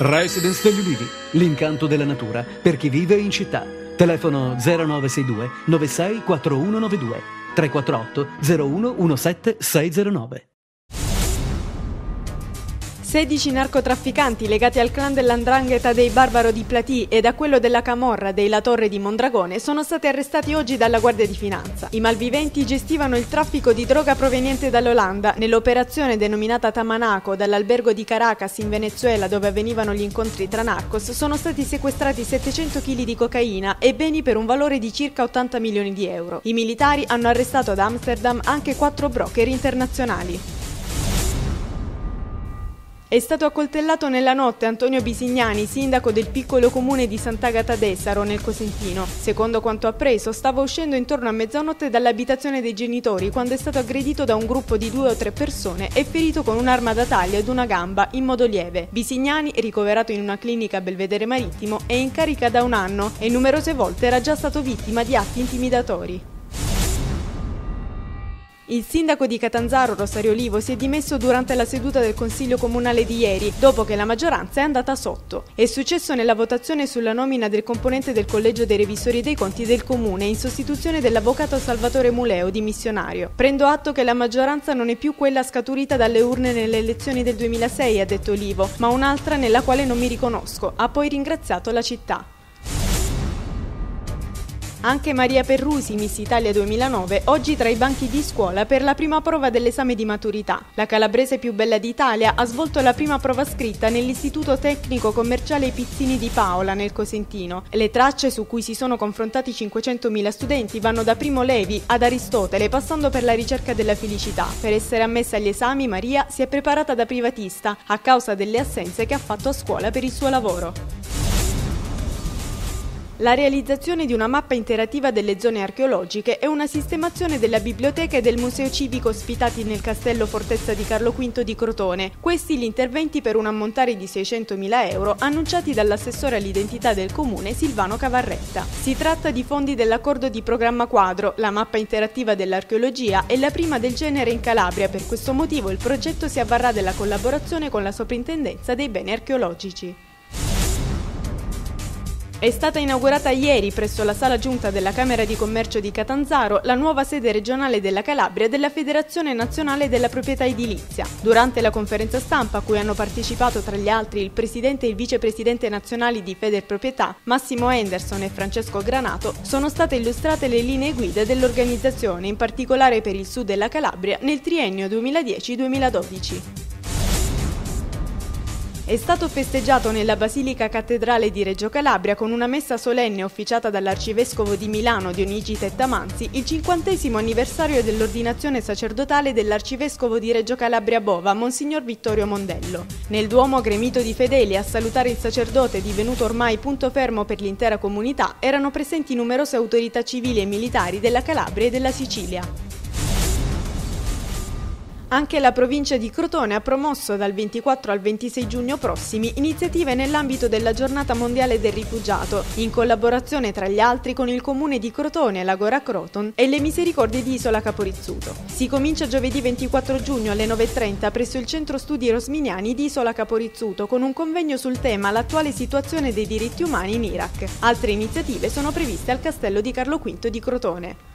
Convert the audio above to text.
Residence degli Ulivi, l'incanto della natura per chi vive in città. Telefono 0962 96 4192 348 01 17 609. 16 narcotrafficanti legati al clan dell''ndrangheta dei Barbaro di Platì e da quello della Camorra dei La Torre di Mondragone sono stati arrestati oggi dalla Guardia di Finanza. I malviventi gestivano il traffico di droga proveniente dall'Olanda. Nell'operazione denominata Tamanaco, dall'albergo di Caracas in Venezuela, dove avvenivano gli incontri tra narcos, sono stati sequestrati 700 kg di cocaina e beni per un valore di circa 80 milioni di euro. I militari hanno arrestato ad Amsterdam anche 4 broker internazionali. È stato accoltellato nella notte Antonio Bisignani, sindaco del piccolo comune di Sant'Agata d'Essaro, nel Cosentino. Secondo quanto appreso, stava uscendo intorno a mezzanotte dall'abitazione dei genitori quando è stato aggredito da un gruppo di 2 o 3 persone e ferito con un'arma da taglio ed una gamba in modo lieve. Bisignani, ricoverato in una clinica a Belvedere Marittimo, è in carica da 1 anno e numerose volte era già stato vittima di atti intimidatori. Il sindaco di Catanzaro, Rosario Olivo, si è dimesso durante la seduta del Consiglio Comunale di ieri, dopo che la maggioranza è andata sotto. È successo nella votazione sulla nomina del componente del Collegio dei Revisori dei Conti del Comune, in sostituzione dell'avvocato Salvatore Muleo, dimissionario. Prendo atto che la maggioranza non è più quella scaturita dalle urne nelle elezioni del 2006, ha detto Olivo, ma un'altra nella quale non mi riconosco. Ha poi ringraziato la città. Anche Maria Perrusi, Miss Italia 2009, oggi tra i banchi di scuola per la prima prova dell'esame di maturità. La calabrese più bella d'Italia ha svolto la prima prova scritta nell'Istituto Tecnico Commerciale Pizzini di Paola, nel Cosentino. Le tracce su cui si sono confrontati 500.000 studenti vanno da Primo Levi ad Aristotele, passando per la ricerca della felicità. Per essere ammessa agli esami, Maria si è preparata da privatista, a causa delle assenze che ha fatto a scuola per il suo lavoro. La realizzazione di una mappa interattiva delle zone archeologiche è una sistemazione della biblioteca e del museo civico ospitati nel castello Fortezza di Carlo V di Crotone. Questi gli interventi per un ammontare di 600.000 euro annunciati dall'assessore all'identità del comune Silvano Cavarretta. Si tratta di fondi dell'accordo di programma quadro. La mappa interattiva dell'archeologia è la prima del genere in Calabria. Per questo motivo il progetto si avvarrà della collaborazione con la Soprintendenza dei Beni Archeologici. È stata inaugurata ieri presso la Sala Giunta della Camera di Commercio di Catanzaro la nuova sede regionale della Calabria della Federazione Nazionale della Proprietà Edilizia. Durante la conferenza stampa, a cui hanno partecipato tra gli altri il presidente e il vicepresidente nazionali di Federproprietà, Massimo Henderson e Francesco Granato, sono state illustrate le linee guida dell'organizzazione, in particolare per il sud della Calabria, nel triennio 2010-2012. È stato festeggiato nella Basilica Cattedrale di Reggio Calabria con una messa solenne officiata dall'arcivescovo di Milano Dionigi Tettamanzi il 50° anniversario dell'ordinazione sacerdotale dell'arcivescovo di Reggio Calabria Bova, Monsignor Vittorio Mondello. Nel Duomo, gremito di fedeli a salutare il sacerdote, divenuto ormai punto fermo per l'intera comunità, erano presenti numerose autorità civili e militari della Calabria e della Sicilia. Anche la provincia di Crotone ha promosso dal 24 al 26 giugno prossimi iniziative nell'ambito della Giornata Mondiale del Rifugiato, in collaborazione tra gli altri con il comune di Crotone, l'Agora Croton e le Misericordie di Isola Caporizzuto. Si comincia giovedì 24 giugno alle 9:30 presso il Centro Studi Rosminiani di Isola Caporizzuto con un convegno sul tema l'attuale situazione dei diritti umani in Iraq. Altre iniziative sono previste al Castello di Carlo V di Crotone.